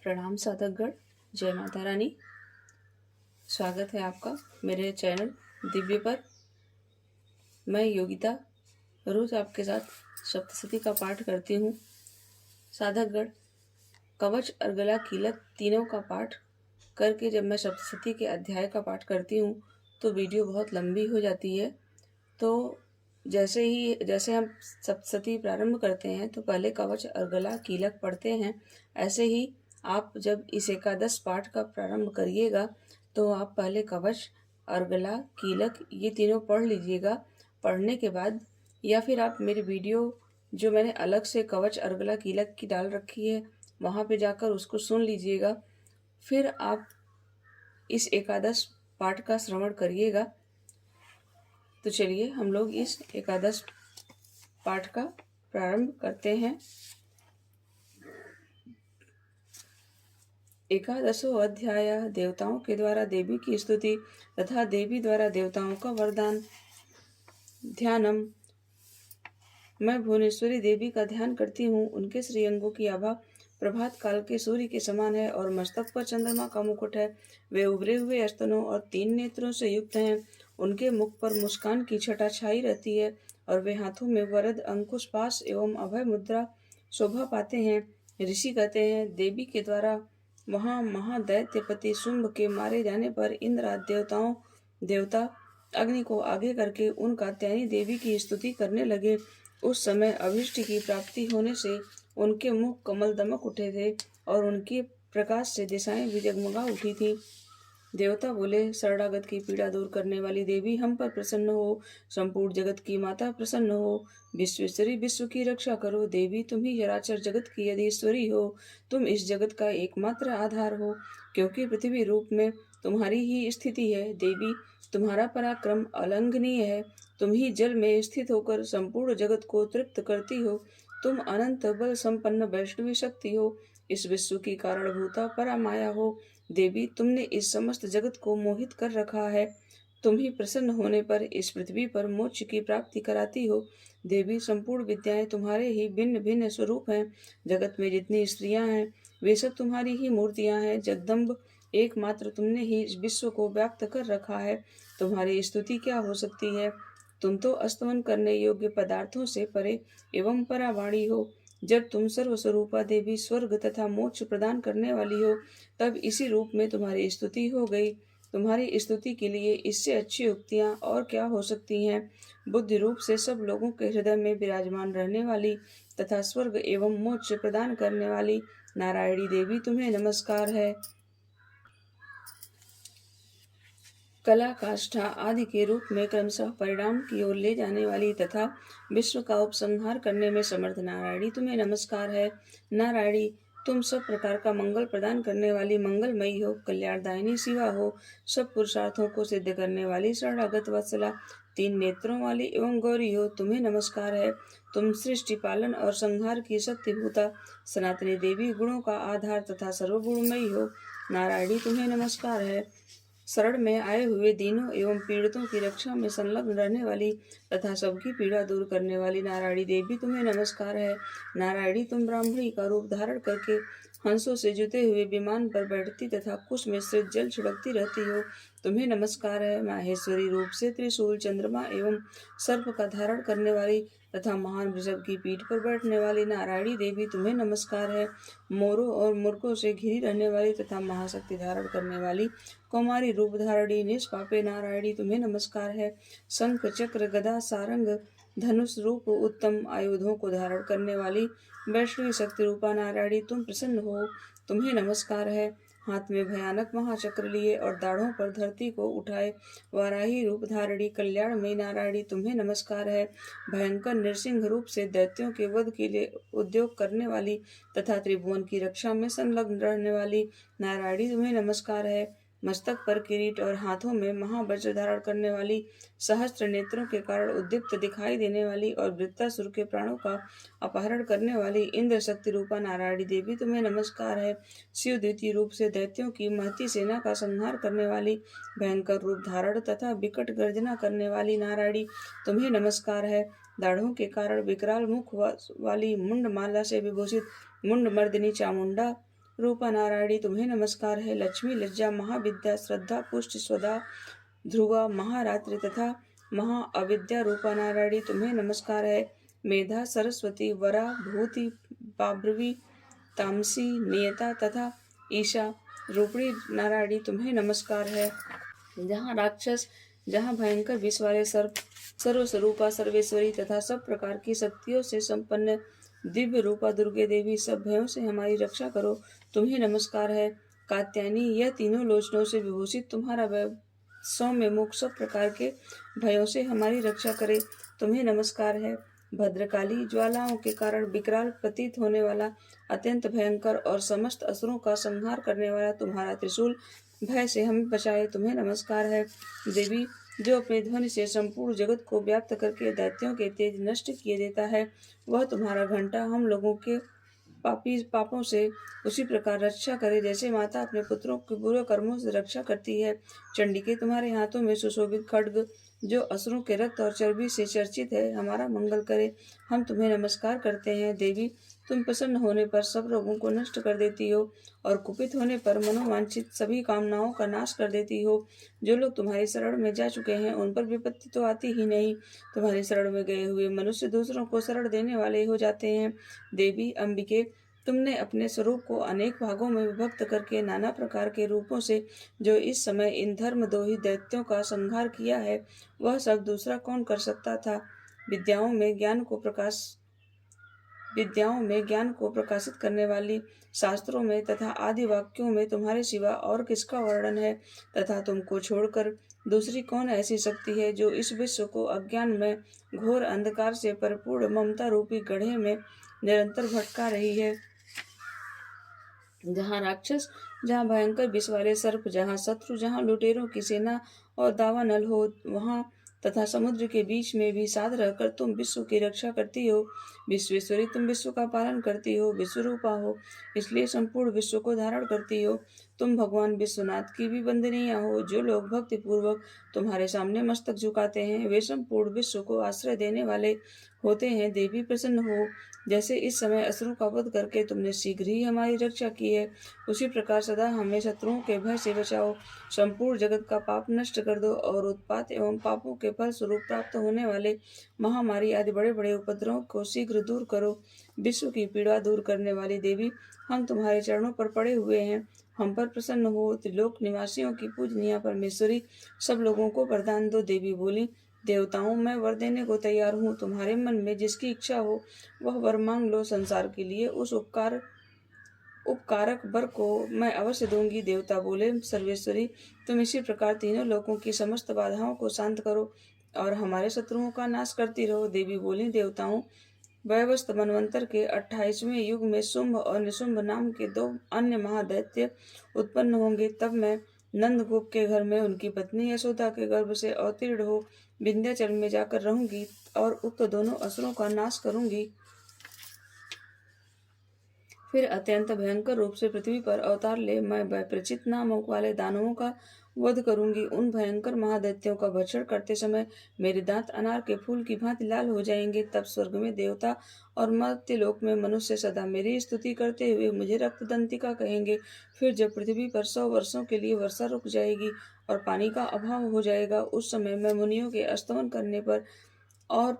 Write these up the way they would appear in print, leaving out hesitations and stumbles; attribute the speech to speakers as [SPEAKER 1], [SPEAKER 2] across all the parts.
[SPEAKER 1] प्रणाम साधकगण, जय माता रानी। स्वागत है आपका मेरे चैनल दिव्य पर। मैं योगिता रोज आपके साथ सप्तशती का पाठ करती हूँ। साधकगण, कवच, अर्गला, कीलक तीनों का पाठ करके जब मैं सप्तशती के अध्याय का पाठ करती हूँ तो वीडियो बहुत लंबी हो जाती है। तो जैसे हम सप्तशती प्रारंभ करते हैं तो पहले कवच, अर्गला, कीलक पढ़ते हैं। ऐसे ही आप जब इस एकादश पाठ का प्रारंभ करिएगा तो आप पहले कवच, अर्गला, कीलक ये तीनों पढ़ लीजिएगा। पढ़ने के बाद या फिर आप मेरी वीडियो जो मैंने अलग से कवच, अर्गला, कीलक की डाल रखी है वहाँ पे जाकर उसको सुन लीजिएगा। फिर आप इस एकादश पाठ का श्रवण करिएगा। तो चलिए हम लोग इस एकादश पाठ का प्रारंभ करते हैं। एकादशो अध्याय, देवताओं के द्वारा देवी की स्तुति तथा देवी द्वारा देवताओं का वरदान। ध्यानम। मैं भुवनेश्वरी देवी का ध्यान करती हूँ। उनके श्रीअंगों की आभा प्रभात काल के सूर्य के समान है और मस्तक पर चंद्रमा का मुकुट है। वे उभरे हुए स्तनों और 3 नेत्रों से युक्त हैं। उनके मुख पर मुस्कान की छटा छाई रहती है और वे हाथों में वरद, अंकुश, पाश एवं अभय मुद्रा शोभा पाते हैं। ऋषि कहते हैं, देवी के द्वारा वहाँ महादैत्यपति शुंभ के मारे जाने पर इंद्र आदि देवता अग्नि को आगे करके उन कात्यायनी देवी की स्तुति करने लगे। उस समय अभीष्ट की प्राप्ति होने से उनके मुख कमल दमक उठे थे और उनके प्रकाश से दिशाएं भी जगमगा उठी थी। देवता बोले, शरणागत की पीड़ा दूर करने वाली देवी हम पर प्रसन्न हो। संपूर्ण जगत की माता प्रसन्न हो। विश्वेश्वरी, विश्व की रक्षा करो। देवी, तुम ही चराचर जगत की अधीश्वरी हो। तुम इस जगत का एकमात्र आधार हो, क्योंकि पृथ्वी रूप में तुम्हारी ही स्थिति है। देवी, तुम्हारा पराक्रम अलंघनीय है। तुम ही जल में स्थित होकर संपूर्ण जगत को तृप्त करती हो। तुम अनंत बल संपन्न वैष्णवी शक्ति हो। इस विश्व की कारणभूता परामाया हो। देवी, तुमने इस समस्त जगत को मोहित कर रखा है। तुम ही प्रसन्न होने पर इस पृथ्वी पर मोक्ष की प्राप्ति कराती हो। देवी, संपूर्ण विद्याएं तुम्हारे ही भिन्न भिन्न स्वरूप हैं। जगत में जितनी स्त्रियां हैं वे सब तुम्हारी ही मूर्तियां हैं। जगदम्ब, एकमात्र तुमने ही इस विश्व को व्याप्त कर रखा है। तुम्हारी स्तुति क्या हो सकती है। तुम तो अस्तमन करने योग्य पदार्थों से परे एवं परावाणी हो। जब तुम सर्वस्वरूपा देवी स्वर्ग तथा मोक्ष प्रदान करने वाली हो तब इसी रूप में तुम्हारी स्तुति हो गई। तुम्हारी स्तुति के लिए इससे अच्छी उक्तियां और क्या हो सकती हैं। बुद्धि रूप से सब लोगों के हृदय में विराजमान रहने वाली तथा स्वर्ग एवं मोक्ष प्रदान करने वाली नारायणी देवी, तुम्हें नमस्कार है। कला, काष्ठा आदि के रूप में क्रमशः परिणाम की ओर ले जाने वाली तथा विश्व का उपसंहार करने में समर्थ नारायणी, तुम्हें नमस्कार है। नारायणी, तुम सब प्रकार का मंगल प्रदान करने वाली मंगलमयी हो। कल्याणदायिनी शिवा हो। सब पुरुषार्थों को सिद्ध करने वाली शरणागत वत्सला, 3 नेत्रों वाली एवं गौरी हो। तुम्हें नमस्कार है। तुम सृष्टि, पालन और संहार की शक्तिभूता सनातनी देवी, गुणों का आधार तथा सर्वगुणमयी हो। नारायणी, तुम्हें नमस्कार है। शरण में आए हुए दीनों एवं पीड़ितों की रक्षा में संलग्न रहने वाली तथा सबकी पीड़ा दूर करने वाली नारायणी देवी, तुम्हें नमस्कार है। नारायणी, तुम ब्राह्मणी का रूप धारण करके हंसों से जुते हुए विमान पर बैठती तथा कुश मिश्रित जल छिड़कती रहती हो। तुम्हें नमस्कार है। माहेश्वरी रूप से त्रिशूल, चंद्रमा एवं सर्प का धारण करने वाली तथा महान वृषभ की पीठ पर बैठने वाली नारायणी देवी, तुम्हें नमस्कार है। मोरों और मुर्गों से घिरी रहने वाली तथा महाशक्ति धारण करने वाली कौमारी रूप धारणी निष्पापे नारायणी, तुम्हें नमस्कार है। शंख, चक्र, गदा, सारंग, धनुष रूप उत्तम आयुधों को धारण करने वाली वैष्णवी शक्ति रूपा नारायणी, तुम प्रसन्न हो। तुम्हें नमस्कार है। हाथ में भयानक महाचक्र लिए और दाढ़ों पर धरती को उठाए वाराही रूप धारणी कल्याणमयी नारायणी, तुम्हें नमस्कार है। भयंकर नृसिंह रूप से दैत्यों के वध के लिए उद्योग करने वाली तथा त्रिभुवन की रक्षा में संलग्न रहने वाली नारायणी, तुम्हें नमस्कार है। मस्तक पर किरीट और हाथों में महावज्र धारण करने वाली, सहस्त्र नेत्रों के कारण उद्दीप्त दिखाई देने वाली और वृत्तासुर के प्राणों का अपहरण करने वाली इंद्र शक्ति रूपा नारायणी देवी, तुम्हें नमस्कार है। शिव द्वितीय रूप से दैत्यों की महती सेना का संहार करने वाली, भयंकर रूप धारण तथा विकट गर्जना करने वाली नारायणी, तुम्हें नमस्कार है। दाढ़ों के कारण विकराल मुख वाली मुंड माला से विभूषित मुंड मर्दिनी चामुंडा रूपा नारायणी तुम्हें नमस्कार है। लक्ष्मी, लज्जा, महाविद्या, श्रद्धा, पुष्टि, स्वधा, ध्रुवा, महारात्रि तथा महा अविद्या रूपा नारायणी तुम्हें नमस्कार है। मेधा, सरस्वती, वरा, भूति, बाब्रवी, तामसी, नियता तथा ईशा रूपणी नारायणी तुम्हें नमस्कार है। जहाँ राक्षस, जहाँ भयंकर विष वाले सर्प, सर्वस्वरूपा सर्वेश्वरी तथा सब प्रकार की शक्तियों से संपन्न दिव्य रूपा दुर्गे देवी, सब भयों से हमारी रक्षा करो, तुम्हें नमस्कार है। कात्यायनी, यह तीनों लोचनों से विभूषित तुम्हारा सौम्य मुख सब प्रकार के भयों से हमारी रक्षा करे, तुम्हें नमस्कार है। भद्रकाली, ज्वालाओं के कारण विकराल प्रतीत होने वाला, अत्यंत भयंकर और समस्त असुरों का संहार करने वाला तुम्हारा त्रिशूल भय से हमें बचाए, तुम्हें नमस्कार है। देवी, जो अपने ध्वनि से संपूर्ण जगत को व्याप्त करके दैत्यों के तेज नष्ट किए देता है, वह तुम्हारा घंटा हम लोगों के पापों से उसी प्रकार रक्षा करे जैसे माता अपने पुत्रों के बुरे कर्मों से रक्षा करती है। चंडिके, तुम्हारे हाथों में सुशोभित खड्ग जो असुरों के रक्त और चर्बी से चर्चित है, हमारा मंगल करे, हम तुम्हें नमस्कार करते हैं। देवी, तुम प्रसन्न होने पर सब रोगों को नष्ट कर देती हो और कुपित होने पर मनोवांछित सभी कामनाओं का नाश कर देती हो। जो लोग तुम्हारी शरण में जा चुके हैं उन पर विपत्ति तो आती ही नहीं, तुम्हारी शरण में गए हुए मनुष्य दूसरों को शरण देने वाले हो जाते हैं। देवी अंबिके, तुमने अपने स्वरूप को अनेक भागों में विभक्त करके नाना प्रकार के रूपों से जो इस समय इन धर्मद्रोही दैत्यों का संहार किया है, वह सब दूसरा कौन कर सकता था। विद्याओं में ज्ञान को प्रकाशित करने वाली, शास्त्रों में तथा आदि वाक्यों में तुम्हारे सिवा और किसका वर्णन है, तथा तुमको छोड़कर दूसरी कौन ऐसी शक्ति है जो इस विश्व को अज्ञान में घोर अंधकार से परिपूर्ण ममता रूपी गड्ढे में निरंतर भटका रही है। जहाँ राक्षस, जहाँ भयंकर विष वाले सर्प, जहाँ शत्रु, जहाँ लुटेरों की सेना और दावानल हो, वहाँ तथा समुद्र के बीच में भी साध रहकर तुम विश्व की रक्षा करती हो। विश्वेश्वरी, तुम विश्व का पालन करती हो, विश्वरूपा हो, इसलिए संपूर्ण विश्व को धारण करती हो। तुम भगवान विश्वनाथ की भी वंदनीय हो। जो लोग भक्ति पूर्वक तुम्हारे सामने मस्तक झुकाते हैं, वे संपूर्ण विश्व को आश्रय देने वाले होते हैं। देवी, प्रसन्न हो, जैसे इस समय असुरों का वध करके तुमने शीघ्र ही हमारी रक्षा की है, उसी प्रकार सदा हमें शत्रुओं के भय से बचाओ। संपूर्ण जगत का पाप नष्ट कर दो और उत्पात एवं पापों के फल स्वरूप प्राप्त होने वाले महामारी आदि बड़े बड़े उपद्रवों को शीघ्र दूर करो। विश्व की पीड़ा दूर करने वाली देवी, हम तुम्हारे चरणों पर पड़े हुए हैं, हम पर प्रसन्न हो। त्रिलोक निवासियों की पूजनीय परमेश्वरी, सब लोगों को वरदान दो। देवी बोली, देवताओं, मैं वर देने को तैयार हूँ, तुम्हारे मन में जिसकी इच्छा हो वह वर मांग लो। संसार के लिए उस उपकारक वर को मैं अवश्य दूंगी। देवता बोले, सर्वेश्वरी, तुम इसी प्रकार तीनों लोकों की समस्त बाधाओं को शांत करो और हमारे शत्रुओं का नाश करती रहो। देवी बोली, देवताओं, वैवस्वत मनवंतर के 28वें युग में शुंभ और निशुंभ नाम के 2 अन्य महादैत्य उत्पन्न होंगे। तब मैं नंदगोप के घर में उनकी पत्नी यशोदा के गर्भ से अवतीर्ण हो विंध्याचल में जाकर रहूंगी और उक्त दोनों असुरों का नाश करूंगी। फिर अत्यंत भयंकर रूप से पृथ्वी पर अवतार ले मैं वैप्रचित नामक वाले दानवों का वध करूंगी। उन भयंकर महादैत्यों का भक्षण करते समय मेरे दांत अनार के फूल की भांति लाल हो जाएंगे। तब स्वर्ग में देवता और मर्त्यलोक में मनुष्य सदा मेरी स्तुति करते हुए मुझे रक्तदंतिका कहेंगे। फिर जब पृथ्वी पर 100 वर्षों के लिए वर्षा रुक जाएगी और पानी का अभाव हो जाएगा, उस समय मैं मुनियों के स्तमन करने पर और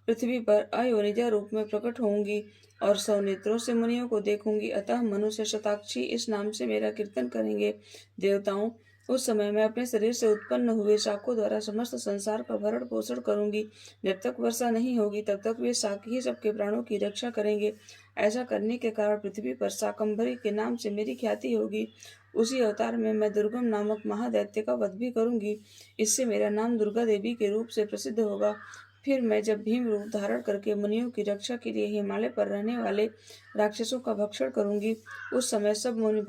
[SPEAKER 1] पृथ्वी पर अयोनिजा रूप में प्रकट होंगी और 100 नेत्रों से मुनियों को देखूंगी। अतः मनुष्य शताक्षी इस नाम से मेरा कीर्तन करेंगे। देवताओं, उस समय मैं अपने शरीर से उत्पन्न हुए शाकों द्वारा समस्त संसार का भरण पोषण करूंगी। जब तक वर्षा नहीं होगी तब तक वे शाक ही सबके प्राणों की रक्षा करेंगे। ऐसा करने के कारण पृथ्वी पर शाकंभरी के नाम से मेरी ख्याति होगी। उसी अवतार में मैं दुर्गम नामक महादैत्य का वध भी करूंगी। इससे मेरा नाम दुर्गा देवी के रूप से प्रसिद्ध होगा। फिर मैं जब भीम रूप धारण करके मुनियों की रक्षा के लिए हिमालय पर रहने वाले राक्षसों का भक्षण करूंगी, उस समय सब मुनि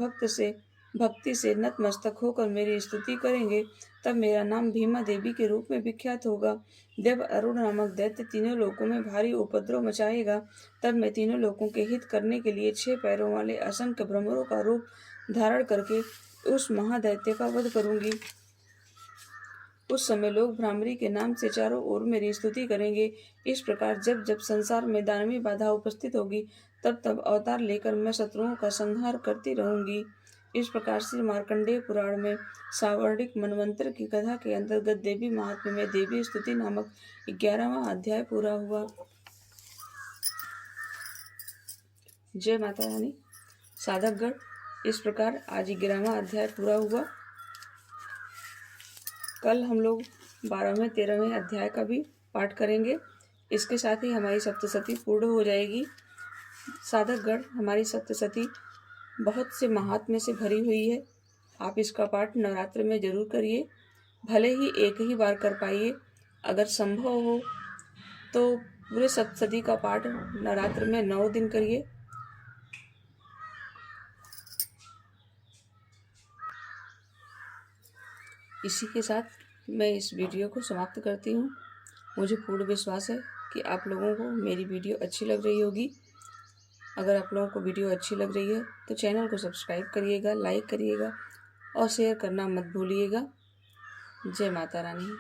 [SPEAKER 1] भक्ति से नतमस्तक होकर मेरी स्तुति करेंगे। तब मेरा नाम भीमा देवी के रूप में विख्यात होगा। जब अरुण नामक दैत्य तीनों लोकों में भारी उपद्रव मचाएगा, तब मैं तीनों लोकों के हित करने के लिए 6 पैरों वाले असंख्य भ्रमरों का रूप धारण करके उस महादैत्य का वध करूंगी। उस समय लोग भ्रामरी के नाम से चारों ओर मेरी स्तुति करेंगे। इस प्रकार जब जब संसार में दानवी बाधा उपस्थित होगी, तब तब अवतार लेकर मैं शत्रुओं का संहार करती रहूंगी। इस प्रकार से मार्कंडेय पुराण में सावर्णिक मनवंतर की कथा के अंतर्गत देवी महात्म्य में देवी स्तुति नामक 11वां अध्याय पूरा हुआ। जय माता रानी। साधकगण, इस प्रकार आज 11वां अध्याय पूरा हुआ। कल हम लोग 12वें 13वें अध्याय का भी पाठ करेंगे। इसके साथ ही हमारी सप्तशती पूर्ण हो जाएगी। साधकगण, हमारी सप्तशती बहुत से महात्म्य से भरी हुई है। आप इसका पाठ नवरात्र में जरूर करिए। भले ही एक ही बार कर पाइए, अगर संभव हो तो पूरे सप्तशती का पाठ नवरात्र में 9 दिन करिए। इसी के साथ मैं इस वीडियो को समाप्त करती हूँ। मुझे पूर्ण विश्वास है कि आप लोगों को मेरी वीडियो अच्छी लग रही होगी। अगर आप लोगों को वीडियो अच्छी लग रही है तो चैनल को सब्सक्राइब करिएगा, लाइक करिएगा और शेयर करना मत भूलिएगा। जय माता रानी।